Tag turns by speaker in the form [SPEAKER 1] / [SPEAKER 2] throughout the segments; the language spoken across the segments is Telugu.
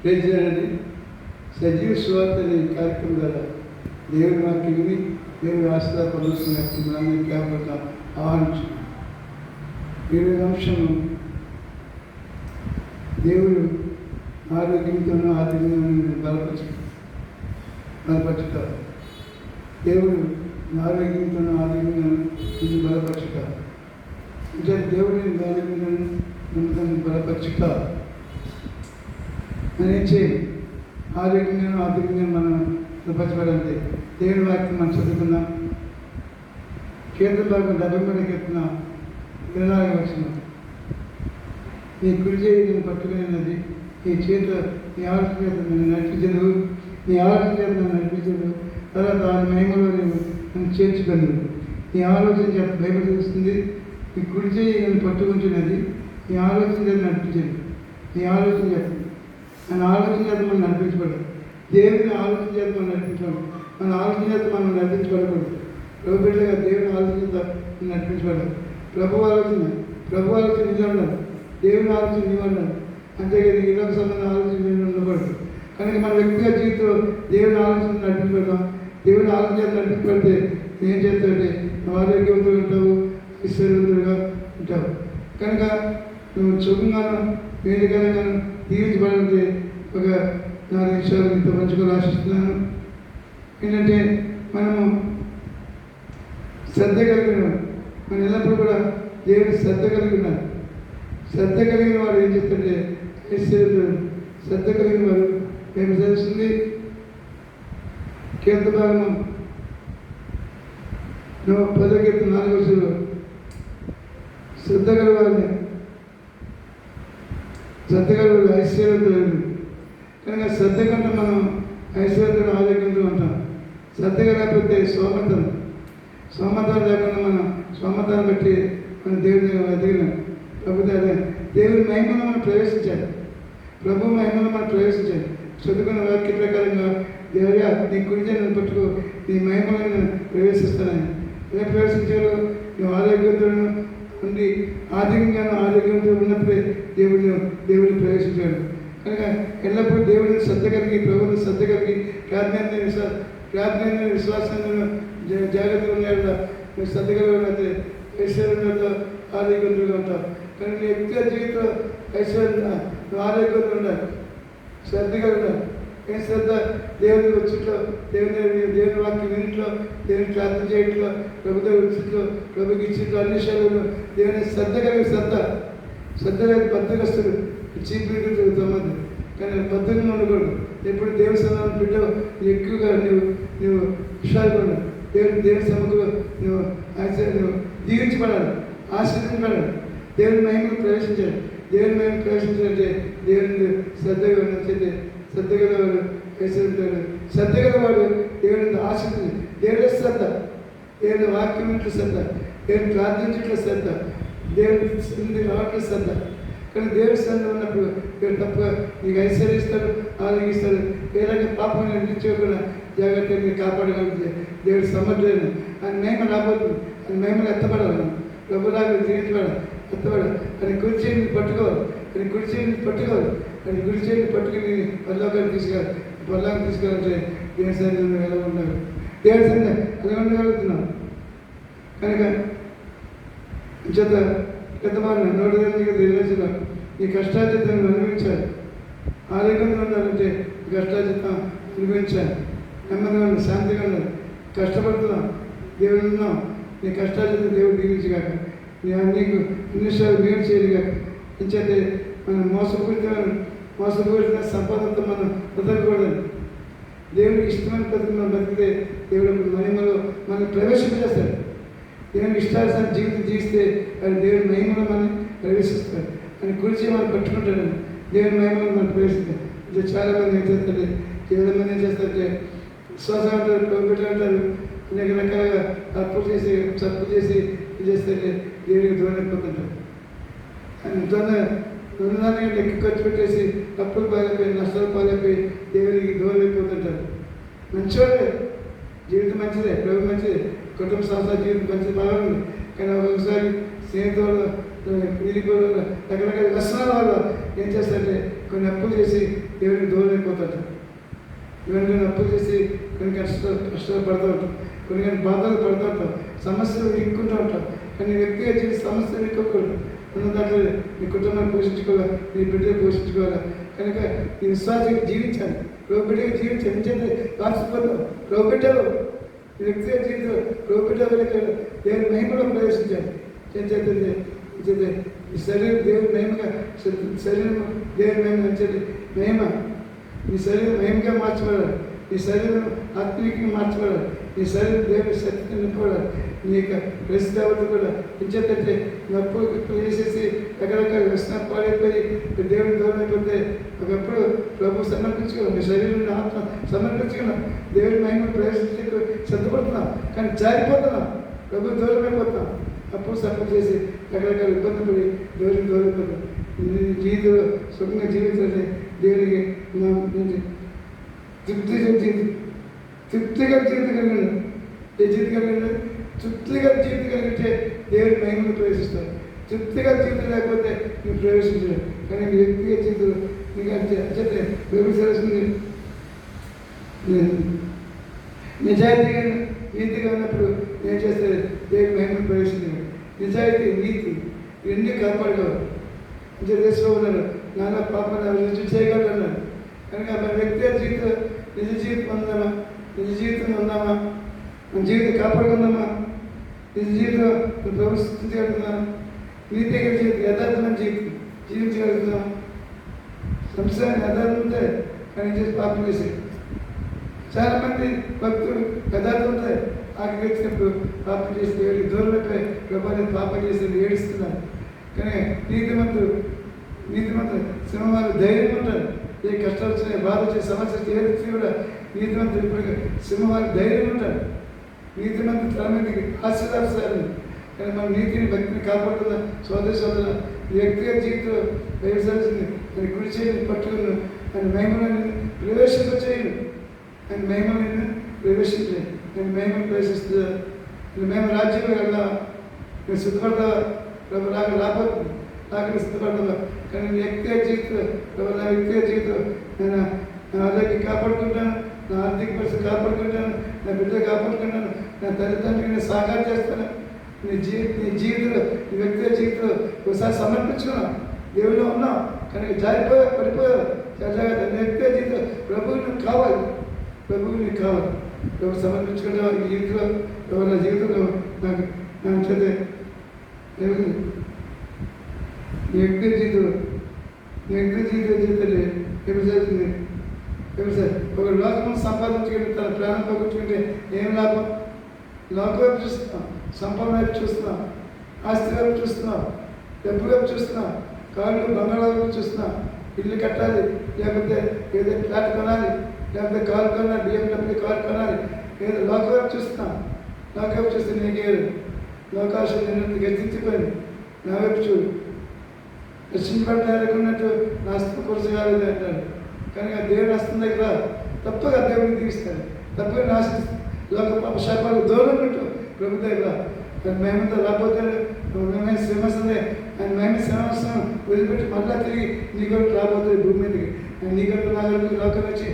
[SPEAKER 1] ప్రేజని సజీవ సువార్త అనే కార్యక్రమం ద్వారా దేవుని వాక్యం విని దేవుని ఆశీర్వాద పొందుతున్న కేవలం ఆహ్వానించున్నాను. 20 అంశము దేవుడు ఆరోగ్యంతో ఆరోగ్యంగా బలపరచుతారు. దేవుడు ఆరోగ్యంతో ఆరోగ్యంగా బలపరచుతారు. అంటే దేవుడిని ఆరోగ్యంగా బలపరచుతారు అనేసి ఆరోగ్యంగా మనం బలపరచబడంతే. దేవుని వాక్యం మనం చదువుకున్నాం. కీర్తన భాగం 73 కీర్తన 24 వచనం. నీ కుడి చేయి నేను పట్టుకునేది, నీ చేతిలో నీ ఆలోచన చేత నన్ను నడిపించదు, నీ ఆలోచన చేత నన్ను నడిపించదు, తర్వాత ఆ మహిమలో నేను నన్ను చేర్చుకొను. నీ ఆలోచన చేత బైబిల్ తెలుస్తుంది. నీ కుడి చేయి నన్ను పట్టుకుంటున్నది, నీ ఆలోచన చేత నడిపించదు. నీ ఆలోచన చేత మన ఆలోచన చేత మనం నడిపించబడదు. దేవుని ఆలోచన చేత మనం నడిపించబడదు. మన ఆలోచన చేత మనం నడిపించబడకూడదు. ప్రభు బిడ్డగా దేవుని ఆలోచన చేత నడిపించబడదు. ప్రభు ఆలోచన నిజం ఉండాలి. దేవుని ఆలోచన నీవు ఉండాలి. అంతేగాని ఇళ్ళకు సంబంధం ఆలోచన నేను ఉండకూడదు. కనుక మన వ్యక్తిగత జీవితంలో దేవుని ఆలోచన నడిపించబడదాం. దేవుని ఆలోచన చేత నడిపించబడితే ఏం చేస్తాడంటే నువ్వు ఆరోగ్యవంతులు ఉంటావు, ఈశ్వరవంతులుగా ఉంటావు. కనుక నువ్వు సుఖంగాను వేదికగాను దీవించబడితే ఒక 4 నిమిషాలు ఇంత మంచిగా ఆశిస్తున్నాను. ఏంటంటే మనము శ్రద్ధ కలిగిన మనం ఎల్లప్పుడూ కూడా దేవుని శ్రద్ధ కలిగినారు. శ్రద్ధ కలిగిన వాడు ఏం చేస్తుంటే శ్రద్ధ కలిగిన వాడు ఏమి తెలుస్తుంది. కీర్తన భాగం 10 కీర్తన 4 వచనంలో శ్రద్ధ కలిగిన ఐశ్వర్యవంతులు. కనుక శ్రద్ధ కంటే మనం ఐశ్వర్యంతో ఆరోగ్యంతో ఉంటాం. శ్రద్ధ లేకపోతే సోమతం లేకుండా మనం సోమతాన్ని బట్టి మన దేవుని ఎదిగినాం. ప్రభుత్వ దేవుని మహిమను మనం ప్రవేశించాలి. ప్రభు మహిమను మనం ప్రవేశించాలి. చదువుకున్న వాక్య ప్రకారంగా దేవుడా నీ కుడి నన్ను పట్టుకో, నీ మహిమలను నేను ప్రవేశిస్తానని. ఎలా ప్రవేశించాలో నువ్వు ఆరోగ్యంతో ఉండి ఆరోగ్యంతో ఉన్నప్పుడే దేవుడిని ప్రవేశించాడు. కనుక ఎల్లప్పుడూ దేవుడిని శ్రద్ధ కలిగి ప్రభుత్వం శ్రద్ధ కలిగి ప్రార్థన విశ్వాసంలో జాగ్రత్తగా ఉన్నాడు. నువ్వు శ్రద్ధ కలిగి ఐశ్వర్యంతో ఆరోగ్యంగా ఉంటావు. కానీ నీ వ్యక్తిగత జీవితంలో ఐశ్వర్యం నువ్వు ఆరోగ్యంగా ఉండాలి, శ్రద్ధగా ఉండాలి. ఏం శ్రద్ధ? దేవుని వచ్చుట్లో దేవుని వాక్యం వినిట్లో, దేవుని ప్రార్థన చేయట్లో, ప్రభుత్వ వచ్చుట్లో, ప్రభుకి ఇచ్చిట్లో, అన్ని విషయాలను దేవుని శ్రద్ధ కలిగి శ్రద్ధ లేదు బద్దగస్తుడు చీపులు సంబంధం. కానీ బద్దగా ఉండకూడదు. ఎప్పుడు దేవుని సమానం బిడ్డ ఎక్కువగా నువ్వు విషయాలు దేవుని సముఖంలో నువ్వు దీవించబడాలి, ఆశీర్వదించబడాలి. దేవుని మహిమను ప్రవేశించాలి. దేవుని మహిమను ప్రవేశించాలంటే దేవుని శ్రద్ధగా నచ్చితే శ్రద్ధగల వాడు వేసుకుంటాడు. శ్రద్ధ గలవాడు దేవుని ఆశిస్తుంది. దేవుడి శ్రద్ధ, దేవుని వాక్యం ఇంట్లో శ్రద్ధ, దేవుని ప్రార్థించట్లో శ్రద్ధ, దేవుని రావట్ల శ్రద్ధ. కానీ దేవుడి శ్రద్ధ ఉన్నప్పుడు దేవుడు తప్పగా నీకు ఐశ్వర్యిస్తాడు, ఆరోగిస్తాడు. వేరే పాపం నిలిచిపోకుండా జాగ్రత్తగా మీరు కాపాడగలిగితే దేవుడి సమర్థుడైన ఆయన మహిమ రాబోతుంది. ఆయన మహిమలు ఎత్తపడాలి. ప్రభులాగా జీవించబడాలి, ఎత్తపడాలి. అని కుడి చేయిని పట్టుకోవాలి, అని కుడి చేయిని పట్టుకోవాలి, అని గుడి చేయిని పట్టుకుని పల్లోకాన్ని తీసుకెళ్ళాలంటే దేవుడి సన్నిధిలో ఎలా ఉండాలి, దేవుడి సన్నిధి ఎలా ఉండగలుగుతున్నాం. కనుక చేత పెద్దవాళ్ళు 108 తెలియజేసిన ఈ కష్టాజితాన్ని అనుభవించాలి. ఆరోగ్యంగా ఉండాలంటే ఈ కష్టాజితం అనుభవించాలి. నెమ్మదిగా ఉండాలి, శాంతిగా ఉండాలి. కష్టపడుతున్నాం, దేవుడు ఉన్నాం. నీ కష్టాజితం దేవుడు దీవించగాక, నీకు అన్ని విషయాలు మేలు చేయగాక. ఇంచేతే మనం మోసపూరిత సంపదతో మనం బ్రతకూడదు. దేవుడికి ఇష్టమైన బ్రతుకు మనం బతికితే దేవుడు మహిమలో మనం ప్రవేశించేస్తాడు. దేవుని ఇష్టానుసారం జీవితం జీవిస్తే అది దేవుని మహిమలో మనం ప్రవేశిస్తాడు. అని గురించి మనం పట్టుకుంటాడు. దేవుని మహిమలో మనం ప్రవేశిస్తాం. ఇది చాలామంది ఏం చేస్తారు, చాలామంది ఏం చేస్తారంటే విశ్వాసం అంటారు, ప్రభుత్వం అంటారు, అనేక రకాలుగా తప్పు చేసి ఇది చేస్తే దేవుడికి దూరం అయిపోతుంటారు. రుణాన్ని లెక్క ఖర్చు పెట్టేసి తప్పులు పాలైపోయి నష్టాలు పాలైపోయి దేవునికి దూరం అయిపోతుంటారు. మంచివాడే, జీవితం మంచిదే, ప్రభు మంచిదే, కుటుంబ సంస్థ జీవితం మంచిది, బాగుంది. కానీ ఒక్కొక్కసారి స్నేహితులు రకరకాల వ్యసనాల వల్ల ఏం చేస్తారంటే కొన్ని అప్పులు చేసి దేవుడికి దూరం అయిపోతాడు. ఇవన్నీ అప్పు చేసి కొన్ని కష్టాలు పడుతూ ఉంటాం, కొన్ని బాధలు పడుతూ ఉంటాం, సమస్యలు ఇరుక్కుంటూ ఉంటాం. కానీ వ్యక్తిగా చేసి సమస్యలు ఇరుక్కోకూడదు. ఉన్న దాంట్లో నీ కుటుంబాన్ని పోషించుకోవాలి, నీ బిడ్డలు పోషించుకోవాలి. కనుక నీ విశ్వాసంగా జీవించాలి, బిడ్డగా జీవించాలి. నిజంగా రాసిపోతావు బిడ్డలు ఈ వ్యక్తిగా జీవితం బిడ్డ వెళ్ళి దేవుని మహిమలో ప్రవేశించాలి. చేస్తే ఈ శరీరం దేవుని మహిమగా, శరీరం దేవుని మహిమ నచ్చండి. మహిమ ఈ శరీరం మహిమగా మార్చబడాలి, ఈ శరీరం ఆత్మీయంగా మార్చబడాలి, ఈ శరీరం దేవుని శక్తిని నింపబడాలి. నీ యొక్క ప్రసిద్ధవత కూడా ఇచ్చేటంటే నప్పు వేసేసి రకరకాల వ్యసనం పాడైపోయి దేవుని దూరం అయిపోతే ఒకప్పుడు ప్రభు సమర్పించుకున్నాం, నీ శరీరం ఆత్మ సమర్పించుకున్నాం, దేవుని మహిమ ప్రవేశించే సిద్ధపడుతున్నాం. కానీ జారిపోతున్నాం, ప్రభు దూరం అయిపోతున్నాం. అప్పుడు సపోర్ట్ చేసి రకరకాల ఇబ్బంది పడి దేవుడికి దూరం అయిపోతాం. జీవితంలో సుఖంగా జీవించాలి, దేవునికి తృప్తిగా జీవితం కలిగిన ఏ జీవితం కలిగిన తృప్తిగా జీవితం కలిగితే దేవుని మహిమను ప్రవేశిస్తాను. తృప్తిగా జీవితం లేకపోతే నువ్వు ప్రవేశించలేదు. కానీ నీ వ్యక్తిగా జీవితం నీకు అంటే ప్రవేశించింది నిజాయితీగా నీతిగా ఉన్నప్పుడు ఏం చేస్తే దేవుని మహిమను ప్రవేశించింది. నిజాయితీ నీతి ఇవన్నీ కాపాడుకోవాలి. అంటే దేశంలో ఉన్నారు నాన్న పాపను రుచి చేయగలరు అన్నారు. కనుక మన వ్యక్తిగత జీవితం నిజ జీవితం ఉందామా, నిజ జీవితం ఉందామా, మన జీవితం కాపాడుకుందామా, నిజ జీవితం ప్రవర్తించగలుగుతున్నామా, నీతిగా జీవితం యథార్థమైన జీవితం జీవించగలుగుతున్నామా. సంసారం యథార్థం ఉంటే కానీ చేసి పాపం చేసి చాలామంది భక్తులు యథార్థం ఉంటాయి, ఆకి వచ్చినప్పుడు పాపం చేసి దేవుడికి దూరం అయిపోయి ప్రభావం పాపం చేసి ఏడుస్తున్నారు. కానీ నీతిమంతులు సింహాలు ధైర్యం ఉంటారు. ఏ కష్టాలు వచ్చినాయి, బాధ వచ్చే సమస్య ఏదొచ్చి కూడా నీతిమంతులు ఇప్పుడు సింహాలు ధైర్యం ఉంటారు. నీతిమంతులు తల మీదకి ఆశీర్వాదాలు. కానీ మన నీతిని భక్తిని కాపాడుతున్న సోదర వ్యక్తిగత జీవితంలో వ్యవసాయాల్సింది ఆయన గురి చేయని పట్టుకున్నాను, ఆయన మహిమలను ప్రవేశింపచేయను, ఆయన మహిమలను ప్రవేశించలేదు, నేను మహిమను ప్రవేశిస్తున్నాను. నేను మేము రాజ్యంలో వెళ్దాం, నేను సిద్ధపడతావా ప్రభు నాకు రాబోతుంది, నాకు సిద్ధపడతావా. కానీ వ్యక్తిగత జీవితం ప్రభు నా వ్యక్తిగత జీవితం నేను నా ఆరోగ్యం కాపాడుకుంటాను, నా ఆర్థిక పరిస్థితి కాపాడుకుంటాను, నా బిడ్డలు కాపాడుకుంటాను, నా తల్లిదండ్రులకు నేను సహకారం చేస్తాను. నీ జీవితంలో నీ వ్యక్తిగత జీవితంలో ఒకసారి సమర్పించుకున్నావు, దేవుడిలో ఉన్నావు, కనుక జారిపోయావు, పడిపోయావు. నీ వ్యక్తిగత జీవితం ప్రభువు నీకు కావాలి, ప్రభువు నీకు కావాలి. ప్రభు సమర్పించుకుంటే వారికి జీవితంలో ప్రభు నా జీవితంలో నాకు చేతే నీ వ్యక్తిగత జీవితంలో ఎప్పుడు జరుగుతుంది? ఎప్పుడు సార్ ఒక లోకం సంపాదించుకుంటే తన ప్రాణం పోగొట్టుకుంటే ఏం లాభం? లోకం వైపు చూస్తున్నాం, సంపాదన వైపు చూస్తున్నాం, ఆస్తి వైపు చూస్తున్నాం, డబ్బు వైపు చూస్తున్నాం, కాళ్ళు బంగాళా వైపు చూస్తున్నాం. ఇల్లు కట్టాలి, లేకపోతే ఏదో ఫ్లాట్ కొనాలి, లేకపోతే కారు కొనాలి, BMW కారు కొనాలి, ఏదో లోక వైపు చూస్తున్నాం. లోక వైపు చూస్తే నీకేడు లోకాశం నేను గెలిచించిపోయింది. నా వైపు చూడు, రక్షించబడ్డారనుకున్నట్టు నా అస్తం కొరసగాలి అంటారు. కానీ ఆ దేవుడు అస్తం దగ్గర తప్పగా దేవుడిని తీస్తాడు, తప్పగా నాశిస్తాడు. లోక పాప శాపాలు దూరం పెట్టు ప్రభు దగ్గర. మేమంతా రాబోతే మేమే శ్రమస్తుంది, ఆయన మేమే శ్రమస్తాం వదిలిపెట్టి మళ్ళా తిరిగి నీ కొరకు రాబోతుంది భూమి మీదకి. నీ కొరకు నా కొరకు లోకం వచ్చి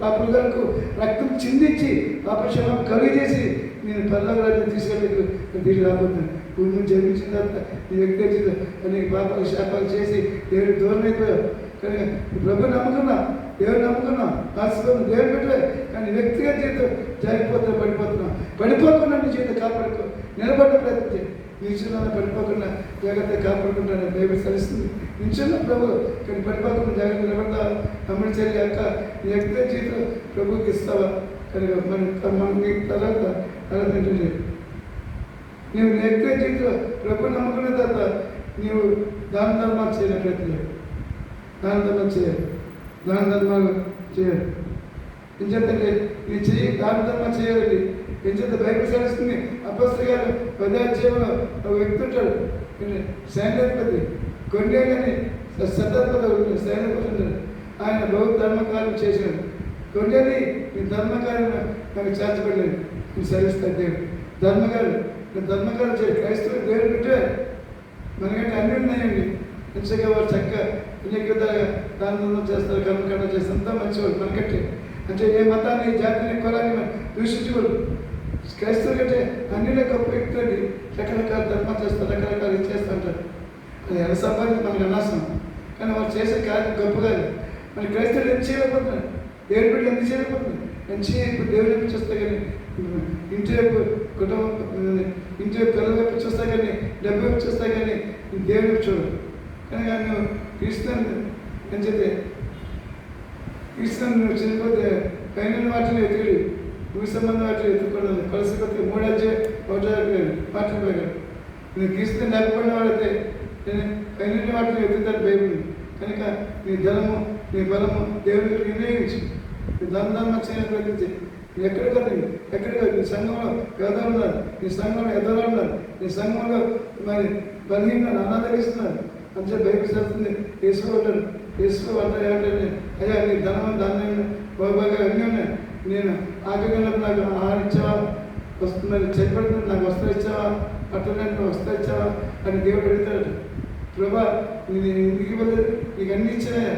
[SPEAKER 1] పాపుల కొరకు రక్తం చిందించి పాపశాపం కలుగు చేసి నేను పర్లోకి తీసుకెళ్ళి తిరిగి రాబోతున్నాను. భూమి నుంచి జన్మించిన తర్వాత నీ వ్యక్తి నీకు పాపాలు శాపాలు చేసి దేవుడు దూరం అయిపోయావు. కానీ ప్రభు నమ్ముకున్నా, దేవుడు నమ్ముకున్నా, ఆశీర్వాదం దేవుడు పెట్టలే. కానీ వ్యక్తిగత జీవితం పడిపోతున్నా. పడిపోకుండా నీ జీవితం కాపాడుకో, నిలబడ్డ ప్రయత్నం చేయి. నిల్చున్నా పడిపోకుండా జాగ్రత్తగా కాపాడుకుంటాను దేవుడు సరిస్తుంది. నిల్చున్న ప్రభు కానీ పడిపోకుండా జాగ్రత్త నిలబడతా అమ్మడి చేయలేక నీ వ్యక్తిగత జీవితం ప్రభుకి ఇస్తావా? కనుక మన నీ తర్వాత అలా తింటుంది. నీవు నీ వ్యక్తిగత జీవితం ప్రభు నమ్ముకున్న తర్వాత నీవు దాన ధర్మాలు చేయనట్లయితే దాన ధర్మాలు చేయాలి, దాన ధర్మాలు చేయాలి. ఏం చేద్దండి నీ చెయ్యి దాన ధర్మాలు చేయాలండి. ఏం చేత బైబిల్ సరిస్తుంది. అపొస్తలుల గారు 10వ అధ్యాయంలో ఒక వ్యక్తి ఉంటాడు, సైన్యాధిపతి కొండేలని శతాధిపతి సైన్యాధిపతి ఉంటాడు. ఆయన బహు ధర్మకార్యం చేశాడు. కొండేని నీ ధర్మకార్యం నాకు చేర్చబడలేదు, నేను సరిస్తాను దేవుడు. ధర్మకార్యం చేయాలి. క్రైస్తవులు దేవుడు పెట్టే మనకంటే అన్నీ ఉన్నాయండి. మంచిగా వారు చక్కగా అనేక విధాలుగా దానం చేస్తారు, కర్మకాండ చేస్తారు, అంతా మంచివాడు మనకట్టే. అంటే ఏ మతాన్ని, జాతిని, కులాన్ని మనం దూషించకూడదు. క్రైస్తవులు కంటే అన్నిలో గొప్ప వ్యక్తులు అండి. రకరకాల ధర్మాలు చేస్తారు, రకరకాలు ఇది చేస్తూ ఉంటారు. అది ఎలా సంపాదించి మనకు అనవసరం, కానీ వాళ్ళు చేసే కార్యం గొప్పగా. మన క్రైస్తవులు ఎంత చేయలేకపోతున్నారు, దేవుడి బిడ్డలు ఎంత చేయలేకపోతున్నారు. ఇప్పుడు దేవుడి వైపు చూస్తే కానీ, ఇంటి వైపు కుటుంబం, ఇంటి వైపు పిల్లల వైపు చూస్తా కానీ, డబ్బు వైపు చూస్తా కానీ దేవుడి వైపు చూడరు. కానీ నువ్వు క్రీస్తుని పెంచితే, క్రీస్తుని నువ్వు చనిపోతే పైన వాటిని ఎత్తుకుడు, భూమి సంబంధం వాటిని ఎత్తుకోవడం కలిసిపోతే 3:1 మాట్లాడలేదు. నువ్వు క్రీస్తుని లేకపోయిన వాడైతే పైన వాటిని ఎత్తుతాడు బైబిల్. కనుక నీ ధనము, నీ బలము దేవుడి వినియోగించు. నీ ధనం చేయని ప్రకృతి ఎక్కడికి నీ సంఘంలో పేదలు ఉన్నారు, నీ సంఘంలో ఎదలు ఉన్నారు, నీ సంఘంలో మరి బలహీన అనాదరిస్తున్నారు. అంతే బైబిల్ చెప్తుంది. వేసుకోవటారు, వేసుకోవటారు ఏమంటే, అయ్యా నీ ధనం దాన్ని బాగా అన్నీ ఉన్నాయి, నేను ఆకలిగా నాకు ఆహారం ఇచ్చావా, వస్తున్నది చెప్పబడుతుంది, నాకు వస్త్రం ఇచ్చావా, పట్టడానికి వస్త్రం ఇచ్చావా అని దేవుడు అడుగుతాడు. ప్రభా నేను ఎందుకు ఇవ్వలేదు, నీకు అన్ని ఇచ్చావా,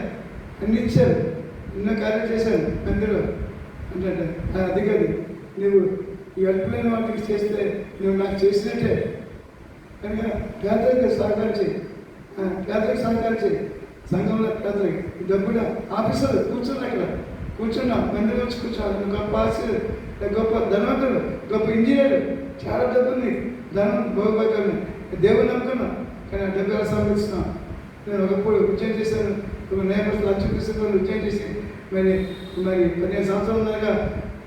[SPEAKER 1] అన్ని ఇచ్చారు, ఎన్నో కార్యం చేశాను అందులో అంటే అది కాదు. నువ్వు ఈ అల్పులైన వాటికి చేస్తే నువ్వు నాకు చేసినట్టే. కనుక పేదలకు సహకరించి, పేదలకు సహకరించి, సంఘంలో పేదలకి డబ్బున ఆఫీసర్ కూర్చున్నా, ఇక్కడ కూర్చున్నా, మంది వచ్చి కూర్చోవాలి. గొప్ప ఆఫీసర్, గొప్ప ధనవంతుడు, గొప్ప ఇంజనీర్, చాలా డబ్బు ఉంది, ధనం భోగభాగ్యాలు, దేవుని నమ్ముకున్నాం. కానీ ఆ డబ్బు ఎలా సమర్పిస్తున్నాం. నేను ఒకప్పుడు ఉద్యోగం చేశాను, ఒక నేపథ్యం లక్ష్యం తీసుకుని ఉద్యోగం చేసి మరి 15 సంవత్సరాల దాకా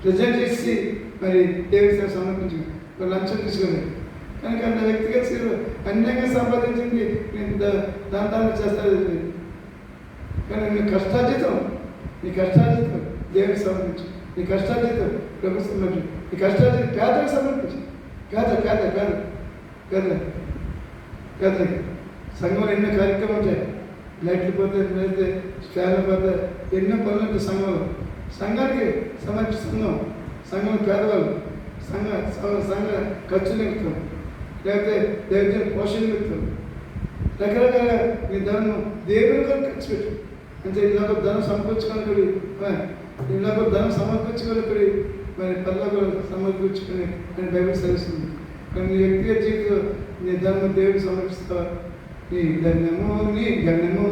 [SPEAKER 1] రిజైన్ చేసి మరి దేవుడి సమర్పించి లంచం తీసుకొని. కనుక నా వ్యక్తిగత సేవ అన్యంగా సంపాదించింది నేను దాని చేస్తాను. కానీ నీ కష్టార్జితం దేవుడికి సమర్పించు. నీ కష్టార్జితం ప్రభుత్వం సమర్పించు. నీ కష్టార్జితం పేదలకు సమర్పించు. పేదలకి సంఘంలో ఎన్నో కార్యక్రమాలు ఉంటాయి. లైట్లు పోతాయి, లేకపోతే ఫ్యాన్లు పోతాయి, ఎన్నో పనులు ఉంటాయి సంఘంలో. సంఘానికి సమర్పిస్తున్నాం. సంఘం పేదవాళ్ళు సంఘ ఖర్చులు నిమిత్తం, లేకపోతే దేవుని పోషణ నిమిత్తం రకరకాల నీ ధనం దేవుని కొరకు ఖర్చు పెట్టు. అంటే ఇలాగ ధనం సమకూర్చుకొని మరి పనులకు సమకూర్చుకొని అని బైబిల్ సెలవుస్తుంది. కానీ నీ వ్యక్తిగత జీవితంలో నీ ధనం దేవుడికి సమర్పిస్తావా? నీ ఘనము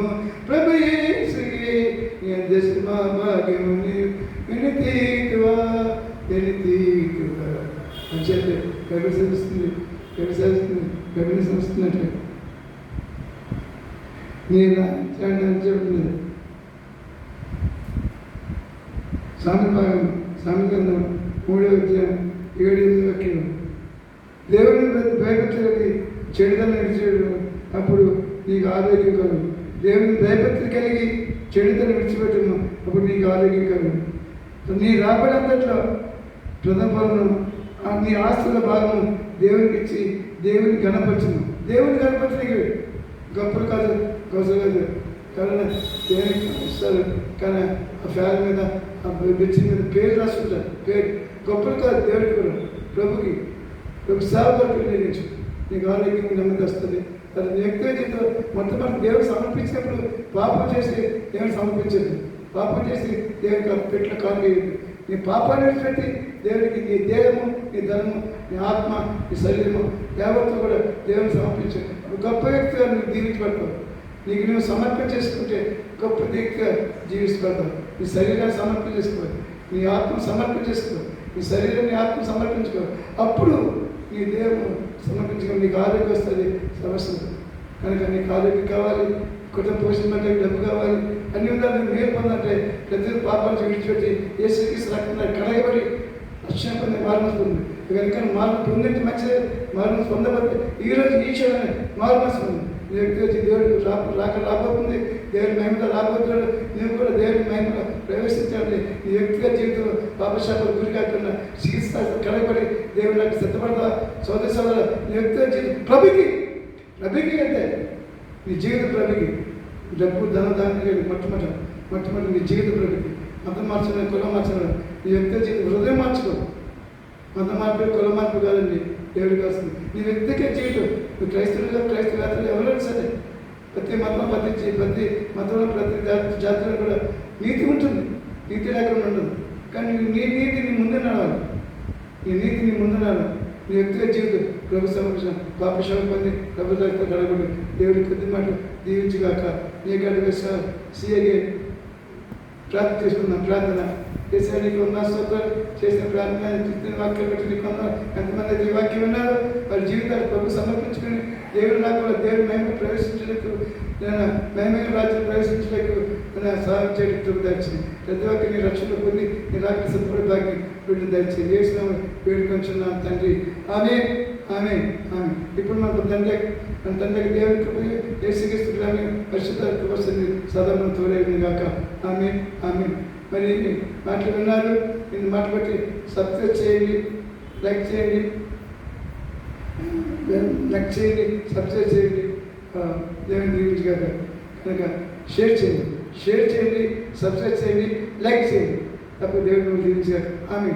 [SPEAKER 1] ప్రభు యేసుయే, నీ దశమా భాగ్యము వినితీతువా అని చెప్పి బైబిల్ సెలవుస్తుంది. బైబిల్ సెలవుస్తున్నట్టు నేను చెప్తుంది. సామెతలు 3:7-8 దేవుని భయభక్తులకి చెడుదలను విడిచిపెట్టు, అప్పుడు నీకు ఆరోగ్యం కలుగు. దేవుని భయభక్తులు కలిగి చెడుదలను విడిచిపెట్టము, అప్పుడు నీకు ఆరోగ్యం కలుగు. నీ రాబడంతట్లో ప్రథమను నీ ఆస్తుల భాగము దేవునికి ఇచ్చి దేవుని గణపరచము. దేవుని గణపరచడానికి గొప్పలు కాదు, గొప్పలు కాదు. కానీ దేవునికి ఇస్తారు. కానీ ఆ ఫ్యాన్ మీద, ఆ బెచ్చి మీద పేరు రాసుకుంటారు. పేరు గొప్పలు కాదు, దేవుడికి కూడా, ప్రభుకి సేవ కొరకు వినియోగించు. నీకు ఆరోగ్యం నెమ్మది వస్తుంది. అది వ్యక్తిగత జీవితంలో మొట్టమొదటి దేవుడు సమర్పించినప్పుడు పాపం చేసి దేవుడు సమర్పించదు. పాపం చేసి దేవుడికి పెట్ల కాలు. నీ పాపాన్ని విడిచిపెట్టి దేవుడికి నీ దేహము, నీ ధనము, నీ ఆత్మ, నీ శరీరము దేవతలు కూడా దేవుడిని సమర్పించాడు. గొప్ప వ్యక్తిగా నువ్వు దీవించబడతావు. నీకు నువ్వు సమర్పణ చేసుకుంటే గొప్ప వ్యక్తిగా జీవించబడతావు. నీ శరీరాన్ని సమర్పణ చేసుకో, నీ ఆత్మను సమర్పణ చేసుకో, నీ శరీరాన్ని ఆత్మ సమర్పించుకో. అప్పుడు నీ దేహము సమర్పించుకో, నీకు ఆరోగ్యం వస్తుంది. సమస్య కనుక నీకు ఆరోగ్యం కావాలి, కుటుంబ పోషణ అంటే డబ్బు కావాలి, అన్ని విధాలు నువ్వు మేలు పొందంటే ప్రతి పాపాలను విడిచిపెట్టి యేసుక్రీస్తు రక్తంలో కడగబడి రక్షణ పొంది మారుమస్తుంది. కనుక మార్పు పొందంటే మంచిదే. మారుమనసు పొందబడితే ఈరోజు ఈ క్షణమే మారుమనసు ఉంది. నీ వ్యక్తి దేవుడు రాబోతుంది, దేవుడి మహిమలో రాబోతున్నాడు. నువ్వు కూడా దేవుడి మహిమలో ప్రవేశించాలి. నీ వ్యక్తిగత జీవితంలో పాపశాపాలు గురి కాకుండా చికిత్స కడగబడి దేవుడి నాకు సిద్ధపడతా. సోదర సోదర నీ వ్యక్తిగత జీవితం ప్రభుకి అంటే నీ జీవిత ప్రభుకి. డబ్బు దానికి మొట్టమొదటి నీ జీవిత ప్రభుకి. మతం మార్చడం, కులం మార్చడం, నీ వ్యక్తిగత జీవితం హృదయం మార్చుకో. మతం మార్పు, కుల మార్పు కాదండి దేవుడికి వస్తుంది. నీ వ్యక్తిగత జీవితం నువ్వు క్రైస్తవులుగా, క్రైస్తవేత్తలు ఎవరైనా సరే ప్రతి మతం పట్టించి ప్రతి మతంలో ప్రతి జాతిలో కూడా నీతి ఉంటుంది, నీతి లేకుండా ఉండదు. కానీ నీ నీతి నీ ముందే నడవాలి, నీ నీతి నీ ముందు నడవాలి. నీ వ్యక్తిగత జీవితం ప్రభు సమక్షం పాపక్షమ పొంది ప్రభు దగ్గర గడబడి దేవుడి కొద్ది మాటలు దీవించుగాక. నీ గడిగా సిఐగా ప్రార్థన చేసుకున్నాం. ప్రార్థన చేసే నీకు ఉన్న స్తోత్రాలు చేసిన ప్రార్థన చెప్పిన వాక్యాలు బట్టి నీకు ఉన్నారు. ఎంతమంది అయితే ఈ వాక్యం ఉన్నారు వారి జీవితాలు ప్రభు సమర్పించుకుని దేవుడు నాకు దేవుడి మహిమ ప్రవేశించడానికి నేను మహిమైన రాజ్యం ప్రవేశించడానికి సహాయం చేయడం దయచేసి ప్రతి ఒక్క నీ రక్షణ పొంది నీ రాజ్య సంపూర్ణ భాగ్యం వీటిని దయచేసి చేసిన వేడుకొంచున్నాను తండ్రి. ఆమె ఆమె ఆమె ఇప్పుడు మన తండ్రికి దేవుని కృప యేసుక్రీస్తు పరిశుద్ధ కృప సదా మనం తోడేది కాక. ఆమె ఆమె మరి మాటలు విన్నారు. నేను మాట బట్టి సబ్స్క్రైబ్ చేయండి, లైక్ చేయండి, సబ్స్క్రైబ్ చేయండి. దేవుని దీవించగాక. కనుక షేర్ చేయండి, సబ్స్క్రైబ్ చేయండి, లైక్ చేయండి. తప్ప దేవుని దీవించగాక. ఆమె